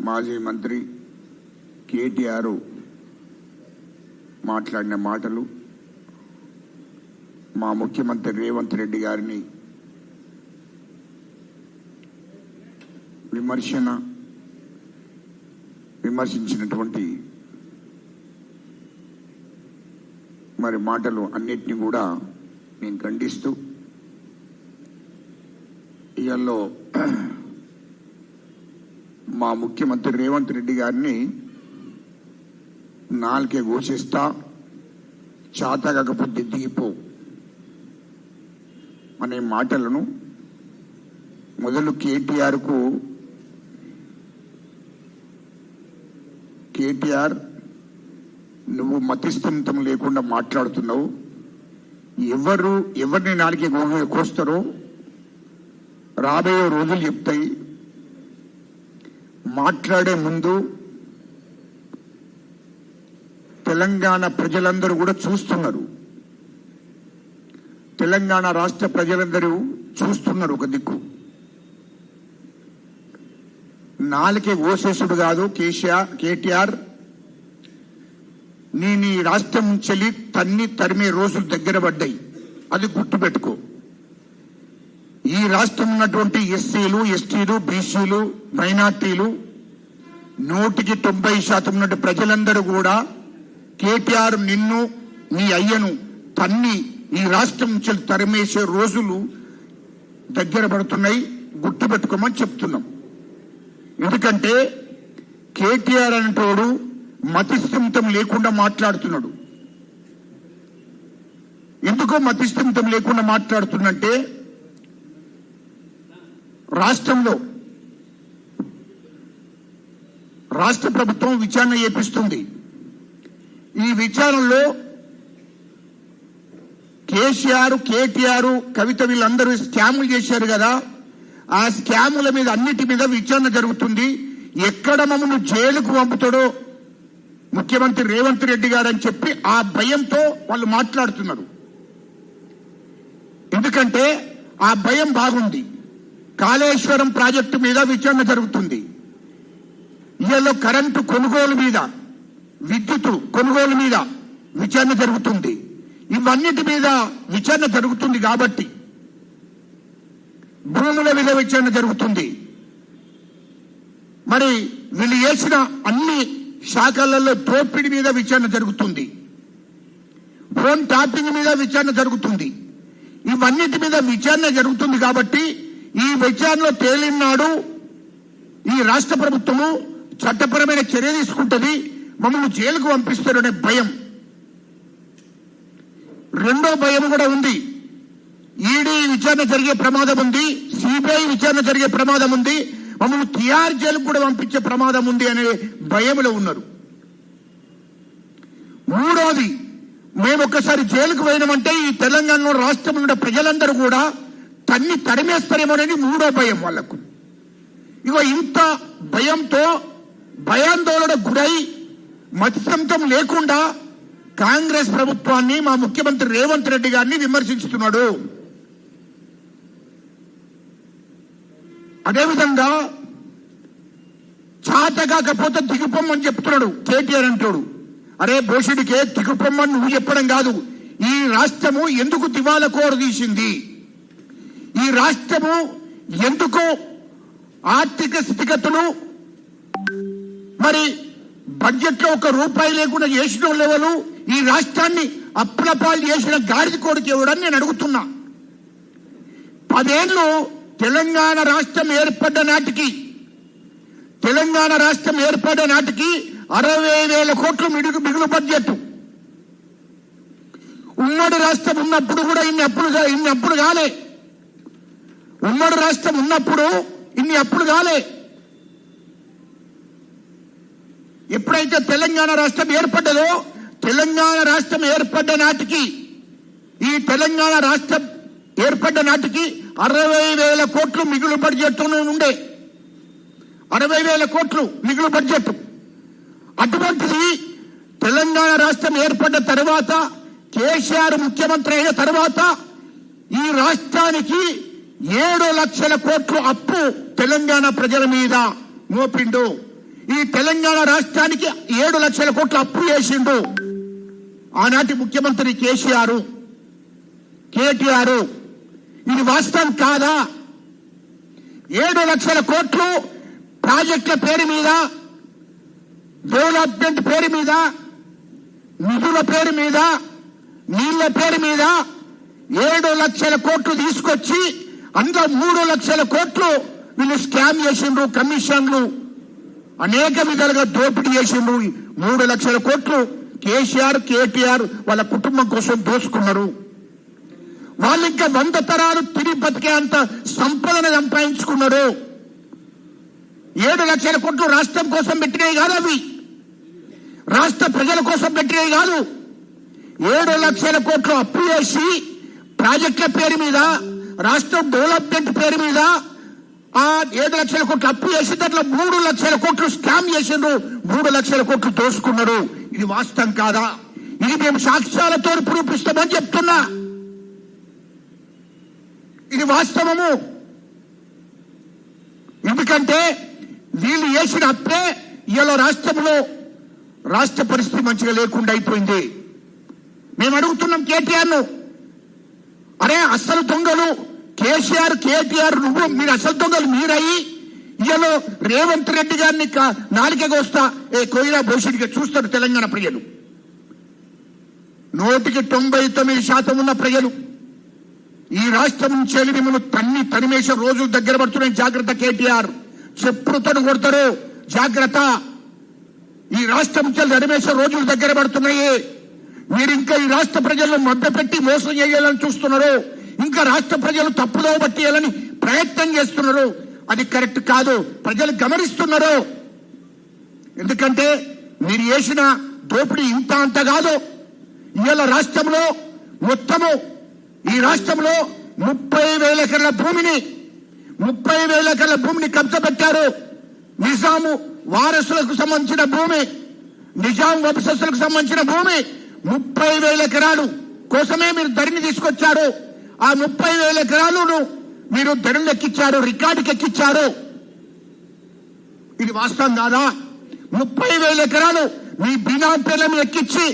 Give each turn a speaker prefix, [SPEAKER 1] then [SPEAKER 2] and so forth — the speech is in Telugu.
[SPEAKER 1] మాజీ మంత్రి కేటీఆర్ మాట్లాడిన మాటలు మా ముఖ్యమంత్రి రేవంత్ రెడ్డి గారిని విమర్శించినటువంటి మరి మాటలు అన్నిటినీ కూడా నేను ఖండిస్తూ ఇయాల్లో మా ముఖ్యమంత్రి రేవంత్ రెడ్డి గారిని నాలుకే ఘోషిస్తా, చాతకాకపోతే దిగిపో అనే మాటలను మొదలు కేటీఆర్ నువ్వు మతిస్థిమితం లేకుండా మాట్లాడుతున్నావు. ఎవరిని నాలుగే కోస్తారో రాబోయే రోజులు చెప్తాయి. మాట్లాడే ముందు తెలంగాణ ప్రజలందరూ కూడా చూస్తున్నారు. తెలంగాణ రాష్ట్ర ప్రజలందరూ చూస్తున్నారు. ఒక దిక్కు నాలుకే ఓసేసుడు కాదు కేటీఆర్, నీ రాష్ట్రం నుంచి తరిమే రోజులు దగ్గర పడ్డాయి. అది గుర్తుపెట్టుకో. ఈ రాష్ట్రం ఉన్నటువంటి ఎస్సీలు, ఎస్టీలు, బీసీలు, మైనార్టీలు 100% ఉన్నట్టు ప్రజలందరూ కూడా కేటీఆర్ నిన్ను, నీ అయ్యను తన్ని ఈ రాష్ట్రం నుంచి తరిమేసే రోజులు దగ్గర పడుతున్నాయి. గుర్తుపెట్టుకోమని చెప్తున్నాం. ఎందుకంటే కేటీఆర్ అనేటోడు మతిస్థిమితం లేకుండా మాట్లాడుతున్నాడు. ఎందుకో మతిస్థిమితం లేకుండా మాట్లాడుతున్నంటే రాష్ట్రంలో రాష్ట్ర ప్రభుత్వం విచారణ చేపిస్తుంది. ఈ విచారణలో కేటీఆర్, కవిత వీళ్ళందరూ స్కాములు చేశారు కదా, ఆ స్కాముల మీద అన్నిటి మీద విచారణ జరుగుతుంది. ఎక్కడ మమ్మల్ని జైలుకు పంపుతాడో ముఖ్యమంత్రి రేవంత్ రెడ్డి గారు అని చెప్పి ఆ భయంతో వాళ్ళు మాట్లాడుతున్నారు. ఎందుకంటే ఆ భయం బాగుంది. కాళేశ్వరం ప్రాజెక్టు మీద విచారణ జరుగుతుంది. ఇళ్లలో కరెంటు కొనుగోలు మీద, విద్యుత్ కొనుగోలు మీద విచారణ జరుగుతుంది. ఇవన్నిటి మీద విచారణ జరుగుతుంది కాబట్టి భూముల మీద విచారణ జరుగుతుంది. మరి వీళ్ళు చేసిన అన్ని శాఖలలో దోపిడీ మీద విచారణ జరుగుతుంది. ఫోన్ ట్యాపింగ్ మీద విచారణ జరుగుతుంది. ఇవన్నిటి మీద విచారణ జరుగుతుంది కాబట్టి ఈ విచారణలో తేలినాడు ఈ రాష్ట్ర ప్రభుత్వము చట్టపరమైన చర్య తీసుకుంటుంది, మమ్మల్ని జైలుకు పంపిస్తారనే భయం. రెండో భయం కూడా ఉంది. ఈడీ విచారణ జరిగే ప్రమాదం ఉంది, సిబిఐ విచారణ జరిగే ప్రమాదం ఉంది, మమ్మల్ని తిహార్ జైలుకు కూడా పంపించే ప్రమాదం ఉంది అనే భయంలో ఉన్నారు. మూడోది, మేము ఒక్కసారి జైలుకు పోయినామంటే ఈ తెలంగాణలో రాష్ట్రంలో ఉన్న ప్రజలందరూ కూడా తరిమేస్తారేమోనని మూడో భయం వాళ్లకు. ఇగో ఇంత భయంతో భయాందోళన గురై మతిస్థిమితం లేకుండా కాంగ్రెస్ ప్రభుత్వాన్ని, మా ముఖ్యమంత్రి రేవంత్ రెడ్డి గారిని విమర్శిస్తున్నాడు. అదేవిధంగా చాతకాకపోతే దిగుపొమ్మని చెప్తున్నాడు కేటీఆర్ అంటాడు. అరే భోషుడికే దిగుపొమ్మని నువ్వు చెప్పడం కాదు, ఈ రాష్ట్రము ఎందుకు దివాలా కోర తీసింది, ఈ రాష్ట్రము ఎందుకు ఆర్థిక స్థితిగతులు మరి బడ్జెట్ లో 1 రూపాయి లేకుండా చేసిన లెవెలు ఈ రాష్ట్రాన్ని అప్పుల పాలు చేసిన గాడిద కోడికి ఇవ్వడని నేను అడుగుతున్నా. 10 ఏళ్ళు తెలంగాణ రాష్ట్రం ఏర్పడ్డ నాటికి 60,000 కోట్లు మిగులు బడ్జెట్. ఉమ్మడి రాష్ట్రం ఉన్నప్పుడు కూడా ఇన్ని అప్పులు కాలే. ఉమ్మడి రాష్ట్రం ఉన్నప్పుడు ఇన్ని అప్పులు కాలే. ఎప్పుడైతే తెలంగాణ రాష్ట్రం ఏర్పడ్డదో, తెలంగాణ రాష్ట్రం ఏర్పడ్డ నాటికి, ఈ తెలంగాణ రాష్ట్రం ఏర్పడ్డ నాటికి 60,000 కోట్లు మిగులు బడ్జెట్ ఉండే. 60,000 కోట్లు మిగులు బడ్జెట్. అటువంటిది తెలంగాణ రాష్ట్రం ఏర్పడ్డ తర్వాత, కేసీఆర్ ముఖ్యమంత్రి అయిన తర్వాత ఈ రాష్ట్రానికి 7 లక్షల కోట్లు అప్పు తెలంగాణ ప్రజల మీద మోపిండు. ఈ తెలంగాణ రాష్ట్రానికి 7 లక్షల కోట్ల అప్పు చేసిండు ఆనాటి ముఖ్యమంత్రి కేసీఆర్ కేటీఆర్. ఇది వాస్తవం కాదా? 7 లక్షల కోట్లు ప్రాజెక్టుల పేరు మీద, డెవలప్మెంట్ పేరు మీద, నిధుల పేరు మీద, నీళ్ల పేరు మీద 7 లక్షల కోట్లు తీసుకొచ్చి అందులో 3 లక్షల కోట్లు వీళ్ళు స్కామ్ చేసిండ్రు, కమిషన్లు అనేక విధాలుగా దోపిడీ చేసిండ్రు. 3 లక్షల కోట్లు కేసీఆర్ కేటీఆర్ వాళ్ళ కుటుంబం కోసం దోసుకున్నారు. వాళ్ళు ఇంకా 100 తరాలు తిరిగి బతికే అంత సంపదను సంపాదించుకున్నారు. 7 లక్షల కోట్లు రాష్ట్రం కోసం పెట్టినవి కాదు, అవి రాష్ట్ర ప్రజల కోసం పెట్టినవి కాదు. 7 లక్షల కోట్లు అప్పు చేసి ప్రాజెక్టుల పేరు మీద, రాష్ట్రం డెవలప్మెంట్ పేరు మీద ఆ 7 లక్షల కోట్లు అప్పు చేసి దాంట్లో 3 లక్షల కోట్లు స్కామ్ చేసిండ్రు, 3 లక్షల కోట్లు దోసుకున్నారు. ఇది వాస్తవం కాదా? ఇది మేము సాక్ష్యాలతో నిరూపిస్తామని చెప్తున్నా. ఇది వాస్తవము. ఎందుకంటే వీళ్ళు చేసిన అప్పే ఇవాళ రాష్ట్రంలో రాష్ట్ర పరిస్థితి మంచిగా లేకుండా అయిపోయింది. మేము అడుగుతున్నాం కేటీఆర్ను, అరే అసలు దొంగలు కేసీఆర్ కేటీఆర్ మీరు అసలు దొంగలు మీరయ్యి ఇవాళ రేవంత్ రెడ్డి గారిని నాలికగా వస్తా కోయిలా భవిష్యత్తుగా చూస్తారు తెలంగాణ ప్రజలు. 99% ఉన్న ప్రజలు ఈ రాష్ట్రం నుంచి వెళ్ళి మిమ్మల్ని తనిమేసే రోజులు దగ్గర పడుతున్నాయి. జాగ్రత్త కేటీఆర్, చెప్పులతో కొడతారు జాగ్రత్త. ఈ రాష్ట్రం నుంచి తనిమేసే రోజులు దగ్గర పడుతున్నాయి. మీరు ఇంకా ఈ రాష్ట్ర ప్రజలను మభ్యపెట్టి మోసం చేయాలని చూస్తున్నారు. ఇంకా రాష్ట్ర ప్రజలు తప్పుదో పట్టేయాలని ప్రయత్నం చేస్తున్నారు. అది కరెక్ట్ కాదు. ప్రజలు గమనిస్తున్నారు. ఎందుకంటే మీరు చేసిన దోపిడీ ఇంత అంత కాదు. ఇవాళ రాష్ట్రంలో మొత్తము ఈ రాష్ట్రంలో 30,000 ఎకరాల భూమిని 30,000 ఎకరాల భూమిని కబ్జపెట్టారు. నిజాము వారసులకు సంబంధించిన భూమి, నిజాం వంశస్థులకు సంబంధించిన భూమి 30,000 ఎకరాలు కోసమే మీరు ధరణి తీసుకొచ్చారు. ఆ 30,000 ఎకరాలను మీరు ధరలు ఎక్కించారు, రికార్డుకి ఎక్కించారు. ఇది వాస్తవం కాదా? 30,000 ఎకరాలు మీ బినామీ పేర్ల మీద ఎక్కించి